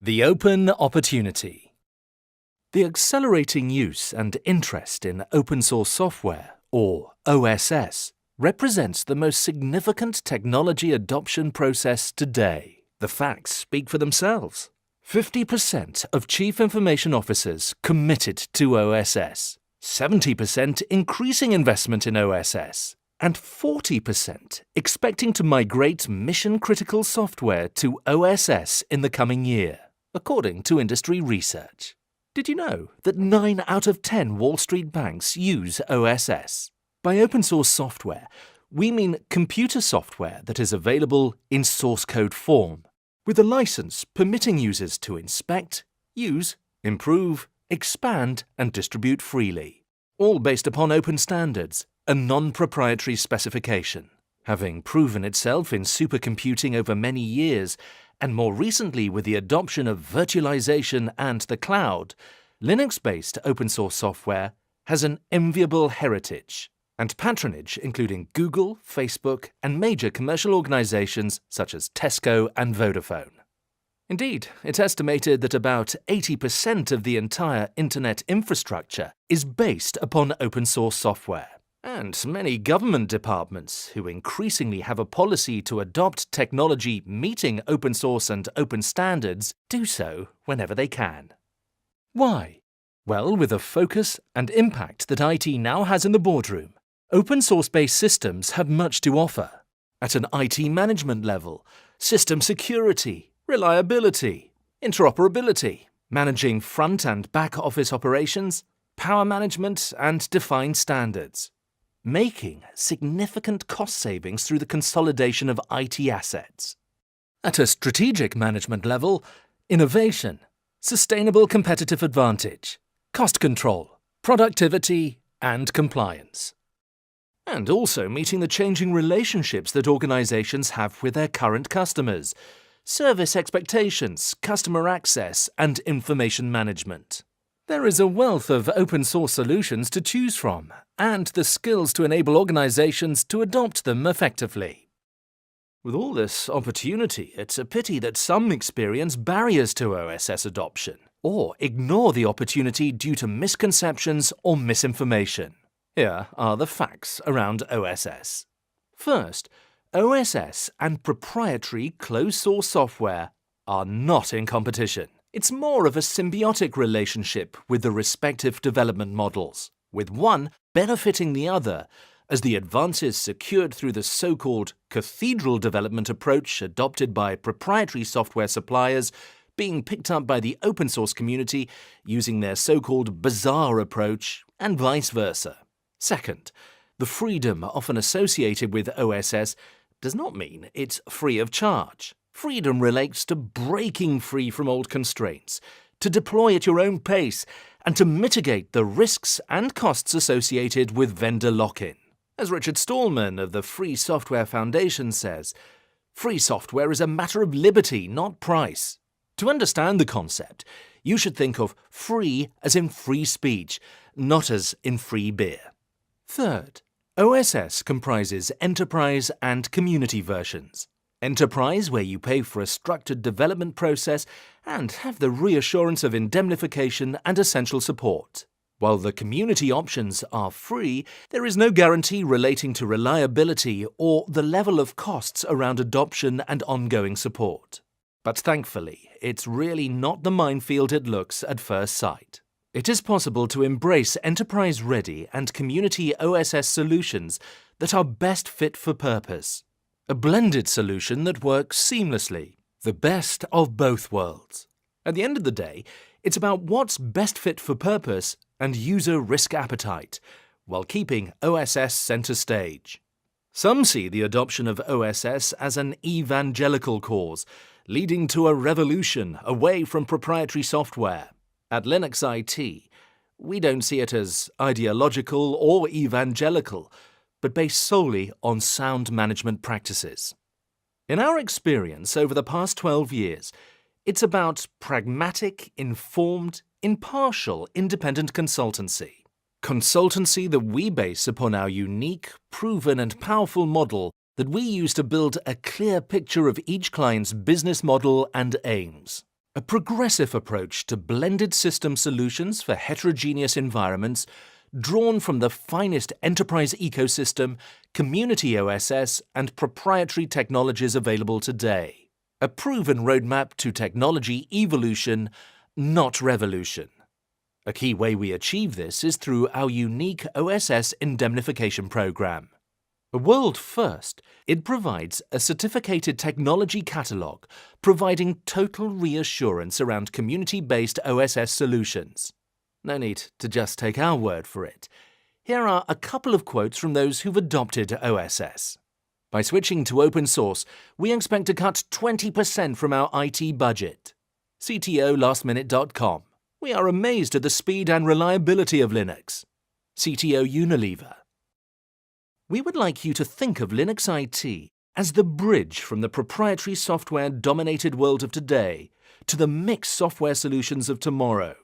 The Open Opportunity. The accelerating use and interest in open source software, or OSS, represents the most significant technology adoption process today. The facts speak for themselves. 50% of Chief Information Officers committed to OSS, 70% increasing investment in OSS, and 40% expecting to migrate mission-critical software to OSS in the coming year, according to industry research. Did you know that 9 out of 10 Wall Street banks use OSS? By open source software, we mean computer software that is available in source code form, with a license permitting users to inspect, use, improve, expand, and distribute freely, all based upon open standards, a non-proprietary specification. Having proven itself in supercomputing over many years, and more recently with the adoption of virtualization and the cloud, Linux-based open-source software has an enviable heritage and patronage including Google, Facebook, and major commercial organizations such as Tesco and Vodafone. Indeed, it's estimated that about 80% of the entire internet infrastructure is based upon open-source software. And many government departments, who increasingly have a policy to adopt technology meeting open source and open standards, do so whenever they can. Why? Well, with the focus and impact that IT now has in the boardroom, open source-based systems have much to offer. At an IT management level, system security, reliability, interoperability, managing front and back office operations, power management, and defined standards, making significant cost savings through the consolidation of IT assets. At a strategic management level, innovation, sustainable competitive advantage, cost control, productivity, and compliance. And also meeting the changing relationships that organizations have with their current customers, service expectations, customer access, and information management. There is a wealth of open-source solutions to choose from, and the skills to enable organizations to adopt them effectively. With all this opportunity, it's a pity that some experience barriers to OSS adoption, or ignore the opportunity due to misconceptions or misinformation. Here are the facts around OSS. First, OSS and proprietary closed-source software are not in competition. It's more of a symbiotic relationship with the respective development models, with one benefiting the other as the advances secured through the so-called cathedral development approach adopted by proprietary software suppliers being picked up by the open source community using their so-called bazaar approach, and vice versa. Second, the freedom often associated with OSS does not mean it's free of charge. Freedom relates to breaking free from old constraints, to deploy at your own pace, and to mitigate the risks and costs associated with vendor lock-in. As Richard Stallman of the Free Software Foundation says, free software is a matter of liberty, not price. To understand the concept, you should think of free as in free speech, not as in free beer. Third, OSS comprises enterprise and community versions. Enterprise, where you pay for a structured development process and have the reassurance of indemnification and essential support. While the community options are free, there is no guarantee relating to reliability or the level of costs around adoption and ongoing support. But thankfully, it's really not the minefield it looks at first sight. It is possible to embrace enterprise-ready and community OSS solutions that are best fit for purpose. A blended solution that works seamlessly, the best of both worlds. At the end of the day, it's about what's best fit for purpose and user risk appetite, while keeping OSS center stage. Some see the adoption of OSS as an evangelical cause, leading to a revolution away from proprietary software. At Linux IT, we don't see it as ideological or evangelical, but based solely on sound management practices. In our experience over the past 12 years, it's about pragmatic, informed, impartial, independent consultancy. Consultancy that we base upon our unique, proven and powerful model that we use to build a clear picture of each client's business model and aims. A progressive approach to blended system solutions for heterogeneous environments drawn from the finest enterprise ecosystem, community OSS, and proprietary technologies available today. A proven roadmap to technology evolution, not revolution. A key way we achieve this is through our unique OSS indemnification program. A world first, it provides a certificated technology catalog providing total reassurance around community-based OSS solutions. No need to just take our word for it. Here are a couple of quotes from those who've adopted OSS. By switching to open source, we expect to cut 20% from our IT budget. CTO lastminute.com. We are amazed at the speed and reliability of Linux. CTO Unilever. We would like you to think of Linux IT as the bridge from the proprietary software-dominated world of today to the mixed software solutions of tomorrow.